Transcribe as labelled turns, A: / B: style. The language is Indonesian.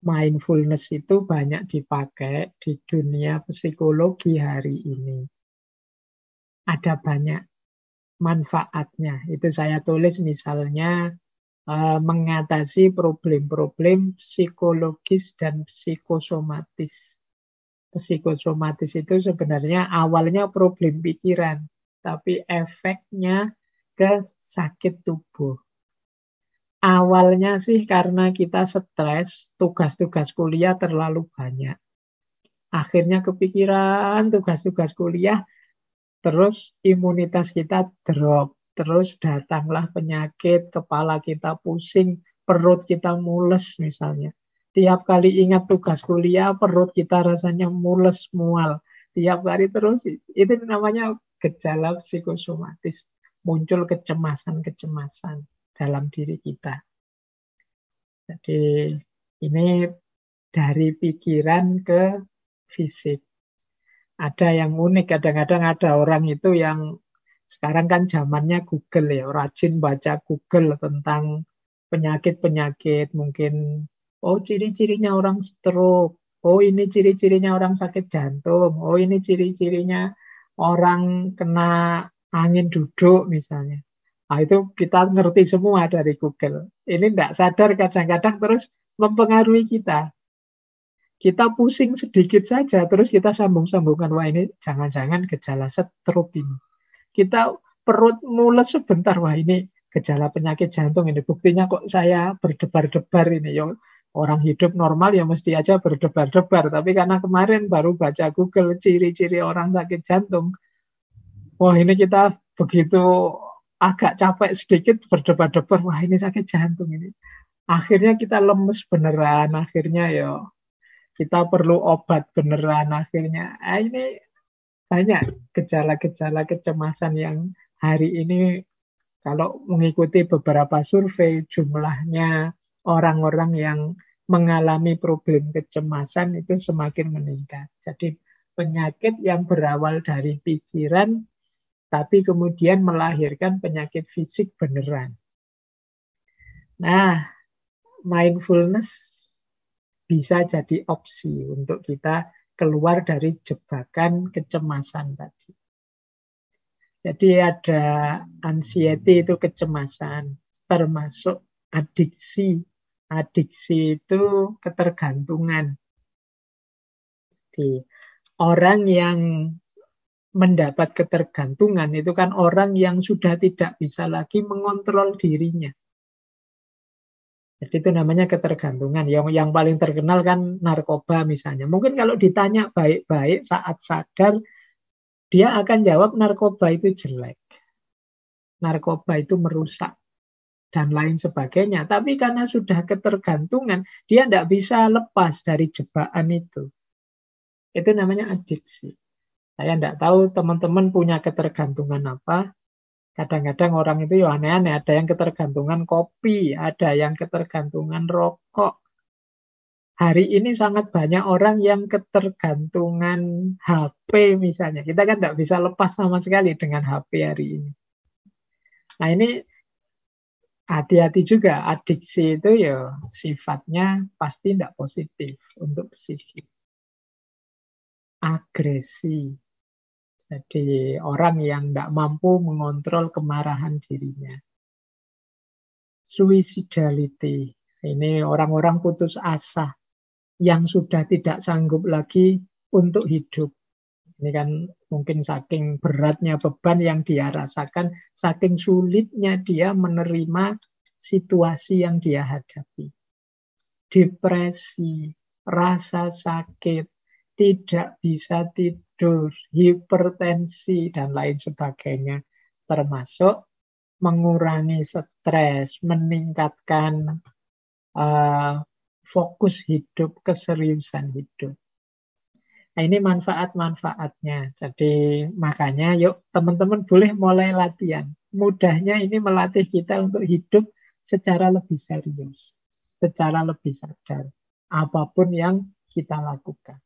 A: mindfulness itu banyak dipakai di dunia psikologi hari ini. Ada banyak manfaatnya. Itu saya tulis misalnya mengatasi problem-problem psikologis dan psikosomatis. Psikosomatis itu sebenarnya awalnya problem pikiran, tapi efeknya ke sakit tubuh. Awalnya sih karena kita stres, tugas-tugas kuliah terlalu banyak. Akhirnya kepikiran tugas-tugas kuliah, terus imunitas kita drop. Terus datanglah penyakit, kepala kita pusing, perut kita mules misalnya. Tiap kali ingat tugas kuliah, perut kita rasanya mules, mual. Tiap kali terus, itu namanya gejala psikosomatis. Muncul kecemasan-kecemasan dalam diri kita. Jadi ini dari pikiran ke fisik. Ada yang unik, kadang-kadang ada orang itu yang sekarang kan zamannya Google ya, rajin baca Google tentang penyakit-penyakit, mungkin oh ciri-cirinya orang stroke, oh ini ciri-cirinya orang sakit jantung, oh ini ciri-cirinya orang kena angin duduk misalnya. Nah, itu kita ngerti semua dari Google. Ini tidak sadar kadang-kadang terus mempengaruhi kita. Kita pusing sedikit saja, terus kita sambung-sambungkan, wah ini jangan-jangan gejala stroke ini. Kita perut mules sebentar, wah ini gejala penyakit jantung ini. Buktinya kok saya berdebar-debar ini. Ya, orang hidup normal ya mesti aja berdebar-debar. Tapi karena kemarin baru baca Google ciri-ciri orang sakit jantung, wah ini kita begitu agak capek sedikit berdebar-debar, wah ini sakit jantung ini. Akhirnya kita lemes beneran, akhirnya ya kita perlu obat beneran akhirnya. Ini banyak gejala-gejala kecemasan yang hari ini kalau mengikuti beberapa survei jumlahnya orang-orang yang mengalami problem kecemasan itu semakin meningkat. Jadi penyakit yang berawal dari pikiran tapi kemudian melahirkan penyakit fisik beneran. Nah, mindfulness bisa jadi opsi untuk kita keluar dari jebakan kecemasan tadi. Jadi ada anxiety itu kecemasan, termasuk adiksi. Adiksi itu ketergantungan. Jadi orang yang mendapat ketergantungan itu kan orang yang sudah tidak bisa lagi mengontrol dirinya. Jadi itu namanya ketergantungan. Yang paling terkenal kan narkoba misalnya. Mungkin kalau ditanya baik-baik saat sadar, dia akan jawab narkoba itu jelek. Narkoba itu merusak. Dan lain sebagainya. Tapi karena sudah ketergantungan, dia tidak bisa lepas dari jebakan itu. Itu namanya adiksi. Saya tidak tahu teman-teman punya ketergantungan apa. Kadang-kadang orang itu ya aneh-aneh. Ada yang ketergantungan kopi, ada yang ketergantungan rokok. Hari ini sangat banyak orang yang ketergantungan HP misalnya. Kita kan tidak bisa lepas sama sekali dengan HP hari ini. Nah ini hati-hati juga. Adiksi itu ya sifatnya pasti tidak positif untuk psikis. Agresi. Jadi orang yang tidak mampu mengontrol kemarahan dirinya. Suicidality. Ini orang-orang putus asa yang sudah tidak sanggup lagi untuk hidup. Ini kan mungkin saking beratnya beban yang dia rasakan, saking sulitnya dia menerima situasi yang dia hadapi. Depresi, rasa sakit, tidak bisa tidur, hipertensi, dan lain sebagainya. Termasuk mengurangi stres, meningkatkan fokus hidup, keseriusan hidup. Nah, ini manfaat-manfaatnya. Jadi makanya yuk teman-teman boleh mulai latihan. Mudahnya ini melatih kita untuk hidup secara lebih serius, secara lebih sadar. Apapun yang kita lakukan.